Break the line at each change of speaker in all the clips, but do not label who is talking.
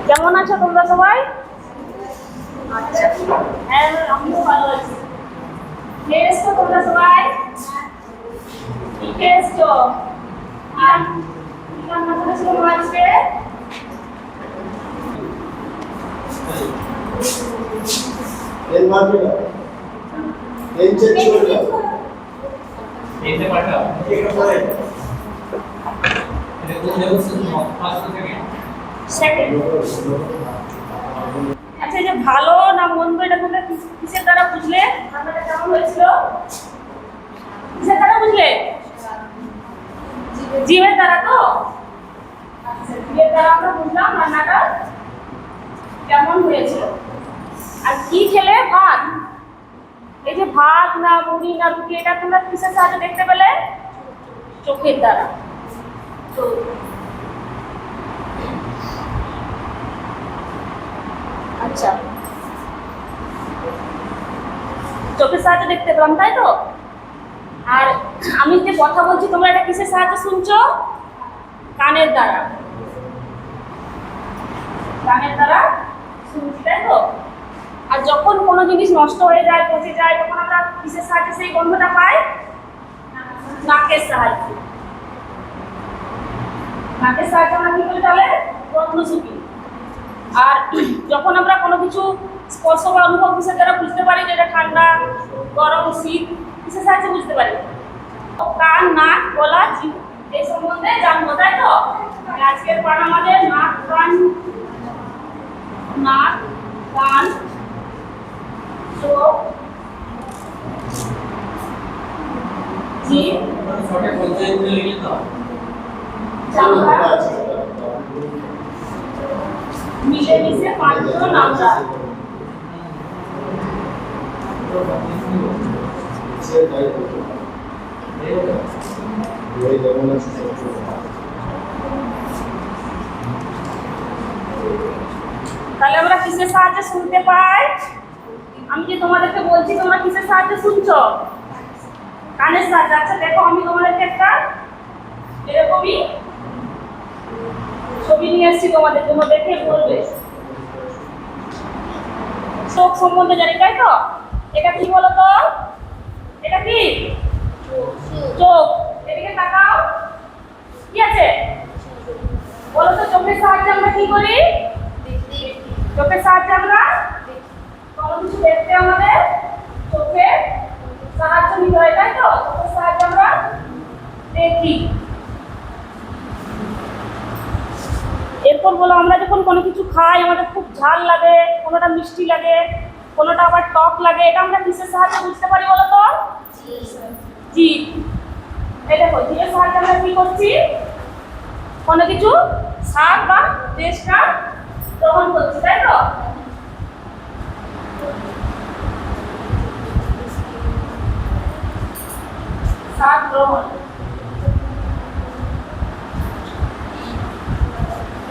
কেমন আছো তোমরা সবাই? আচ্ছা, হ্যাঁ আমিও ভালো আছি। খেয়ে এসছো তোমরা সবাই? কি খেয়ে এসছো? আর কি রান্না করেছিল মা আজকে?
তেল মারবে না, তেল চেক করবে।
এইটা পাঠাও
এটা পরে
এটা কোন লেভেল ফার্স্ট থেকে
সেকেন্ড। আচ্ছা, এই যে ভালো না মন্দ এটা তোমরা কিসের দ্বারা বুঝলে? রান্নাটা কেমন হয়েছিল? কিসের দ্বারা বুঝলে? জিভের দ্বারা তো? আচ্ছা, জিভের দ্বারা আমরা বুঝলাম রান্নাটা কেমন হয়েছিল। আর কি খেলে? ভাত। এই যে ভাত না মুড়ি না রুটি, এটা তোমরা কিসের সাহায্যে দেখতে পেলে? চোখের দ্বারা। তো আচ্ছা, চোখের সাহায্যে দেখতে পেলাম, তাই তো? আর আমি যে কথা বলছি তোমরা এটা কিসের সাহায্যে শুনছো? কানের দ্বারা। কানের দ্বারা শুনছি, তাই তো? আর যখন কোনো জিনিস নষ্ট হয়ে যায়, পচে যায়, তখন আমরা কিসের সাহায্যে সেই গন্ধটা পাই? নাকের সাহায্যে। নাকের সাহায্যে আমরা কি করি তাহলে? গন্ধ শুকি। আর যখন আমরা কোনো কিছু স্পর্শ বা অনুভব কিসের দ্বারা বুঝতে পারি যে এটা ঠান্ডা, গরম, শীত, কিসের সাহায্যে বুঝতে পারি? কান, নাক, গলা, জিভ এই সম্বন্ধে জানবো, তাই তো? আজকের পাঠ আমাদের নাক, কান, চোখ, জিভ,
ছোট পর্যায়ে লিখে দাও
চামড়া মিলেমিশে পাঁচজন আমরা। তাহলে আমরা কিসের সাহায্যে শুনতে পাই? আমি যে তোমাদেরকে বলছি তোমরা কিসের সাহায্যে শুনছো? কানের সাহায্যে। আচ্ছা দেখো, আমি তোমাদেরকে একটা এরকমই ছবি নিয়ে এসেছি তোমাদের জন্য, দেখে বলবে। চোখ সম্বন্ধে জানি, তাই তো? এটা কি বলো তো? এটা কি? চোখ। এদিকে তাকাও, কি আছে বলো তো? চোখের সাহায্যে আমরা কি করি? চোখের সাহায্যে আমরা কোনো কিছু দেখতে আমাদের চোখের সাহায্য নিতে হয়, তাই তো? চোখের সাহায্যে আমরা দেখি। এরপর বলো, আমরা যখন কোনো কিছু খাই আমাদের খুব ঝাল লাগে, কোনোটা মিষ্টি লাগে, কোনোটা আবার টক লাগে, এটা আমরা কিসের সাহায্যে বুঝতে পারি বলো তো? জিভ। এই দেখো, জিভের সাহায্যে আমরা কি করছি? কোনো কিছু স্বাদ বা টেস্টটা গ্রহণ করছি, তাই তো? স্বাদ গ্রহণ।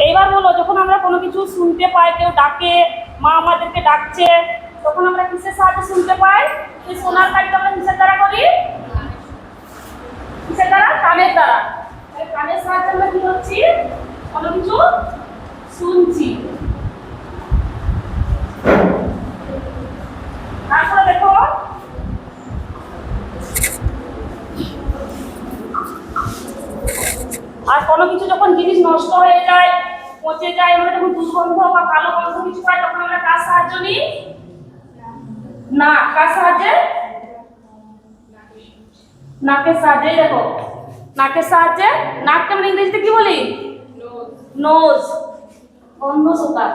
এইবার বলো, যখন আমরা কোনো কিছু শুনতে পাই, কেউ ডাকে, মা আমাদেরকে ডাকছে, তখন আমরা কিসের সাহায্যে শুনতে পাই? এই শোনার কাজটা আমরা কিসের দ্বারা করি? কিসের দ্বারা? কানের দ্বারা। কানের সাহায্যে আমরা কি করছি? কোনো কিছু শুনছি। তারপরে দেখো, আর কোনো কিছু যখন জিনিস নষ্ট হয়ে যায়, পচে যায়, আমরা যখন দুর্গন্ধ বা ভালো গন্ধ কিছু পাই, তখন আমরা কার সাহায্য নিই? না, কার সাহায্যে? নাকের সাহায্যে। দেখো, নাকের সাহায্যে। নাককে আমরা ইংরেজিতে কি বলি? নোজ। গন্ধ শোকা।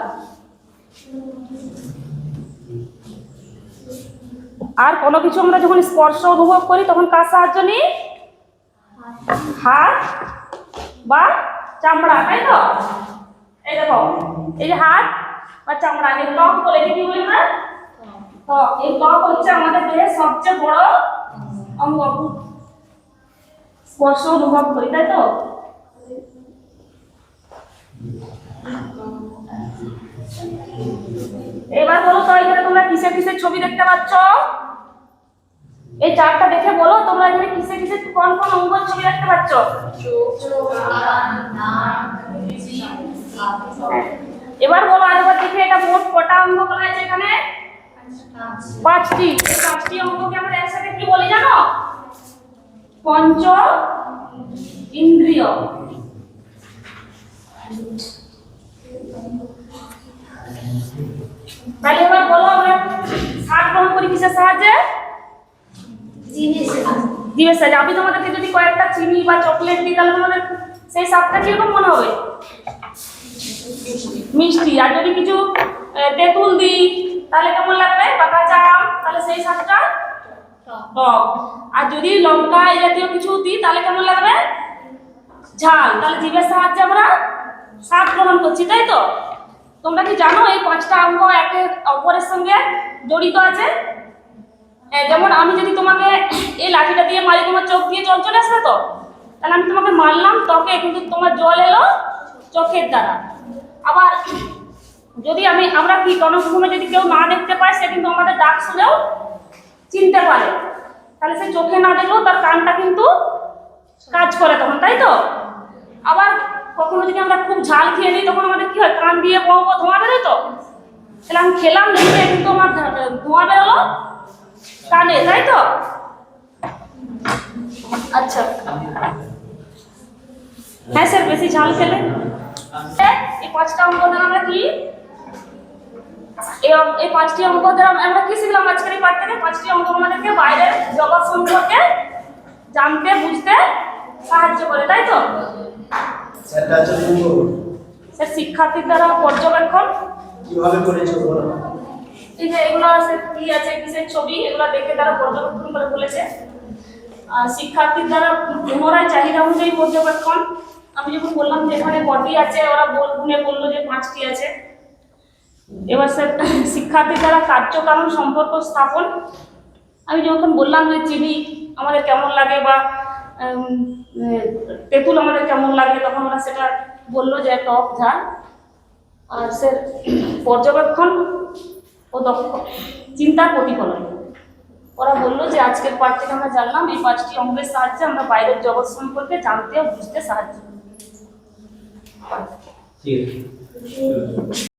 আর কোনো কিছু আমরা যখন স্পর্শ অনুভব করি তখন কার সাহায্য নিই? হাত বা চামড়া, তাই তো? এই দেখো, এই যে হাত বা চামড়া, এই ত্বক বলে, কি বলি না? ত্বক। এই ত্বক হচ্ছে আমাদের দেহের সবচেয়ে বড় অঙ্গ। স্পর্শ অনুভব করি, তাই তো? এবার বলো তো, এখানে তোমরা কিসের কিসের ছবি দেখতে পাচ্ছ? এই চারটা দেখে বলো তোমরা এখানে কিসের কিসের কোন কোন অঙ্গের ছবি দেখতে পাচ্ছ? এবার বলো আরেকবার দেখে এটা মোট কটা অঙ্ক বলা আছে এখানে? 5টি। এই 5টি অঙ্ককে আমরা একসাথে কি বলি জানো? পঞ্চ ইন্দ্রিয়। তাহলে এবার বলো আমরা স্বাদ গ্রহণ করি কিসের সাহায্যে? জিভের সাহায্যে। আমি তোমাদেরকে যদি কয়েকটা চিনি বা চকলেট দিই তাহলে তোমাদের সেই স্বাদটা কিরকম মনে হবে? মিষ্টি। আর যদি কিছু তেঁতুল দিই তাহলে কেমন লাগবে? বা কাঁচা আম, তাহলে সেই স্বাদটা টক। আর যদি লঙ্কা এই জাতীয় কিছু দিই তাহলে কেমন লাগবে? ঝাল। তাহলে জিভের সাহায্যে আমরা স্বাদ গ্রহণ করছি, তাই তো? তোমরা কি জানো এই 5টা অঙ্গ একে অপরের সঙ্গে জড়িত আছে? যেমন আমি যদি তোমাকে এই লাঠিটা দিয়ে মারি, তোমার চোখ দিয়ে জল চলে আসবে তো? তাহলে আমি তোমাকে মারলাম ত্বকে, কিন্তু তোমার জল এলো চোখের দ্বারা। আবার যদি আমরা কি কোনো সময় যদি কেউ না দেখতে পায়, সে কিন্তু আমাদের ডাক শুনেও চিনতে পারে। তাহলে সে চোখে না দেখলেও তার কানটা কিন্তু কাজ করে তখন, তাই তো? আবার কখনো যদি আমরা খুব ঝাল খেয়ে নিই তখন আমাদের কি হয়? কান দিয়ে বড় বড় ধোঁয়া বেরোয় তো? তাহলে আমি খেলাম দেখে কিন্তু আমার ধোঁয়া বেরোলো কানে, তাই তো? আচ্ছা, হ্যাঁ স্যার, বেশি ঝাল খেলে। এই 5টা অঙ্ক দ্বারা আমরা কি এই 5টি অঙ্ক দ্বারা আমরা কি শিখলাম আজকের এই পাঠ থেকে? 5টি অঙ্ক আমাদেরকে বাইরের জগৎ সম্পর্কে জানতে বুঝতে সাহায্য করে, তাই তো?
স্যার কাছে বলবো
স্যার শিক্ষার্থীর দ্বারা পর্যবেক্ষণ
কিভাবে করেছো বলো?
এই যে এগুলো কি আছে, কিসের ছবি, এগুলো দেখে তারা পর্যবেক্ষণ করে বলেছে। আর শিক্ষার্থীর দ্বারা পুনরায় চাহিদা অনুযায়ী পর্যবেক্ষণ। আমি যখন বললাম যে এখানে কটি আছে, ওরা গুনে বললো যে 5টি আছে। এবার স্যার শিক্ষার্থীর দ্বারা কার্যকারণ সম্পর্ক স্থাপন। আমি যখন বললাম যে চিনি আমাদের কেমন লাগে বা তেঁতুল আমাদের কেমন লাগে, তখন ওরা সেটা বললো যে টক, ঝাল। আর স্যার পর্যবেক্ষণ ও দক্ষ চিন্তার প্রতিফলন। ওরা বললো যে আজকের পাঠ থেকে আমরা জানলাম এই 5টি অঙ্গের সাহায্যে আমরা বাইরের জগৎ সম্পর্কে জানতে ও বুঝতে সাহায্য।
ঠিক আছে।